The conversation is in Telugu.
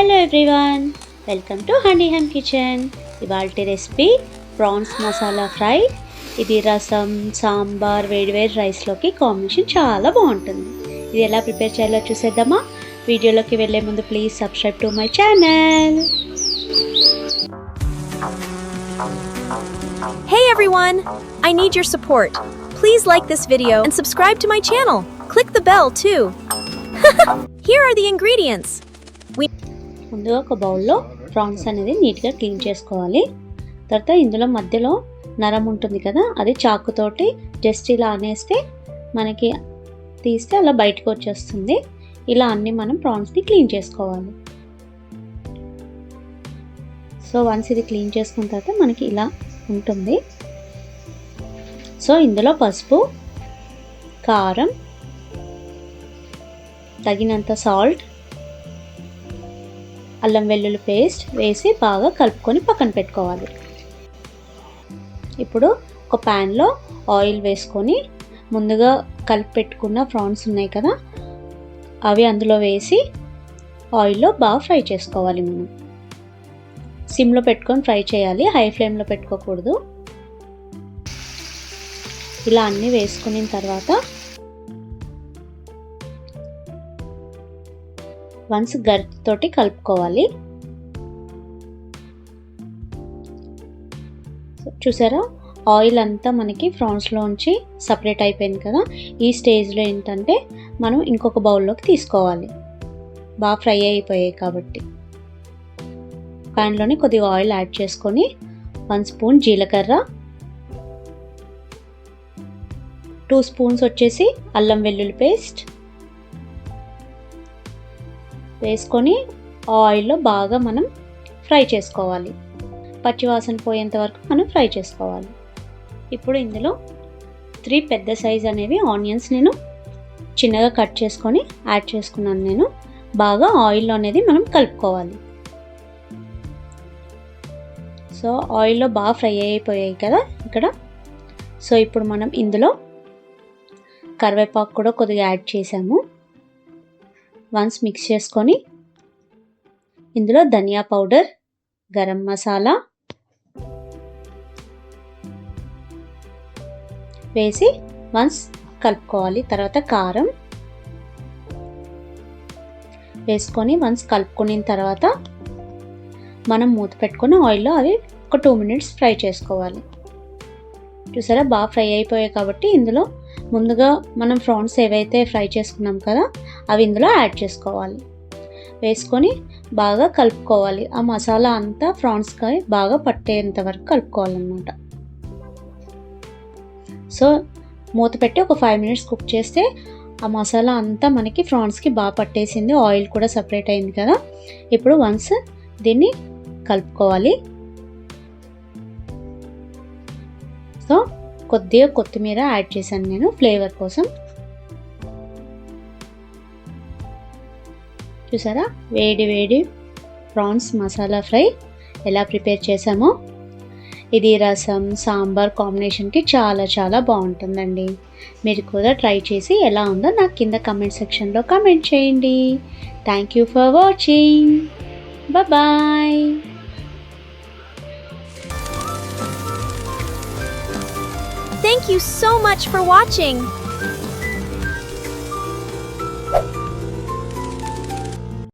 Hello everyone, welcome to Honey Hum Kitchen. ఇవాల్టి రెసిపీ ప్రాన్స్ మసాలా ఫ్రై. ఇది రసం, సాంబార్, వేడివేడి రైస్లోకి కాంబినేషన్ చాలా బాగుంటుంది. ఇది ఎలా ప్రిపేర్ చేయాలో చూసేద్దామా? వీడియోలోకి వెళ్ళే ముందు please subscribe to my channel. Hey everyone! I need your support. Please like this video and subscribe to my channel. Click the bell too. Here are the ingredients. ముందుగా ఒక బౌల్లో ప్రాన్స్ అనేది నీట్గా క్లీన్ చేసుకోవాలి. తర్వాత ఇందులో మధ్యలో నరం ఉంటుంది కదా, అది చాకుతోటి జస్ట్ ఇలా అనేస్తే మనకి తీస్తే అలా బయటకు వచ్చేస్తుంది. ఇలా అన్ని మనం ప్రాన్స్ని క్లీన్ చేసుకోవాలి. సో వన్స్ ఇది క్లీన్ చేసుకున్న తర్వాత మనకి ఇలా ఉంటుంది. సో ఇందులో పసుపు, కారం, తగినంత సాల్ట్, అల్లం వెల్లుల్లి పేస్ట్ వేసి బాగా కలుపుకొని పక్కన పెట్టుకోవాలి. ఇప్పుడు ఒక ప్యాన్లో ఆయిల్ వేసుకొని ముందుగా కలిపి పెట్టుకున్న ప్రాన్స్ ఉన్నాయి కదా, అవి అందులో వేసి ఆయిల్లో బాగా ఫ్రై చేసుకోవాలి. మనం సిమ్లో పెట్టుకొని ఫ్రై చేయాలి, హై ఫ్లేమ్లో పెట్టుకోకూడదు. ఇలా అన్నీ వేసుకున్న తర్వాత వన్స్ గరిటెతోటి కలుపుకోవాలి. చూసారా, ఆయిల్ అంతా మనకి ప్రాన్స్లోంచి సపరేట్ అయిపోయింది కదా. ఈ స్టేజ్లో ఏంటంటే మనం ఇంకొక బౌల్లోకి తీసుకోవాలి. బాగా ఫ్రై అయిపోయాయి కాబట్టి ప్యాన్లోని కొద్దిగా ఆయిల్ యాడ్ చేసుకొని 1 స్పూన్ జీలకర్ర, 2 స్పూన్స్ వచ్చేసి అల్లం వెల్లుల్లి పేస్ట్ వేసుకొని ఆయిల్లో బాగా మనం ఫ్రై చేసుకోవాలి. పచ్చివాసన పోయేంత వరకు మనం ఫ్రై చేసుకోవాలి. ఇప్పుడు ఇందులో 3 పెద్ద సైజ్ అనేవి ఆనియన్స్ నేను చిన్నగా కట్ చేసుకొని యాడ్ చేసుకున్నాను. నేను బాగా ఆయిల్లో అనేది మనం కలుపుకోవాలి. సో ఆయిల్లో బాగా ఫ్రై అయిపోయాయి కదా ఇక్కడ. సో ఇప్పుడు మనం ఇందులో కరివేపాకు కూడా కొద్దిగా యాడ్ చేసాము. వన్స్ మిక్స్ చేసుకొని ఇందులో ధనియా పౌడర్, గరం మసాలా వేసి వన్స్ కలుపుకోవాలి. తర్వాత కారం వేసుకొని వన్స్ కలుపుకున్న తర్వాత మనం మూత పెట్టుకొని ఆయిల్లో అవి ఒక 2 మినిట్స్ ఫ్రై చేసుకోవాలి. చూసారా, బాగా ఫ్రై అయిపోయాయి కాబట్టి ఇందులో ముందుగా మనం ప్రాన్స్ ఏవైతే ఫ్రై చేసుకున్నాం కదా, అవి ఇందులో యాడ్ చేసుకోవాలి. వేసుకొని బాగా కలుపుకోవాలి. ఆ మసాలా అంతా ప్రాన్స్కి బాగా పట్టేంత వరకు కలుపుకోవాలన్నమాట. సో మూత పెట్టి ఒక 5 మినిట్స్ కుక్ చేస్తే ఆ మసాలా అంతా మనకి ప్రాన్స్కి బాగా పట్టేసింది. ఆయిల్ కూడా సపరేట్ అయింది కదా. ఇప్పుడు వన్స్ దీన్ని కలుపుకోవాలి. సో కొద్దిగా కొత్తిమీర యాడ్ చేశాను నేను ఫ్లేవర్ కోసం. చూసారా, వేడి వేడి ప్రాన్స్ మసాలా ఫ్రై ఎలా ప్రిపేర్ చేసామో. ఇది రసం, సాంబార్ కాంబినేషన్కి చాలా చాలా బాగుంటుందండి. మీరు కూడా ట్రై చేసి ఎలా ఉందో నాకు కింద కమెంట్ సెక్షన్లో కమెంట్ చేయండి. Thank you for watching. Bye. Thank you so much for watching.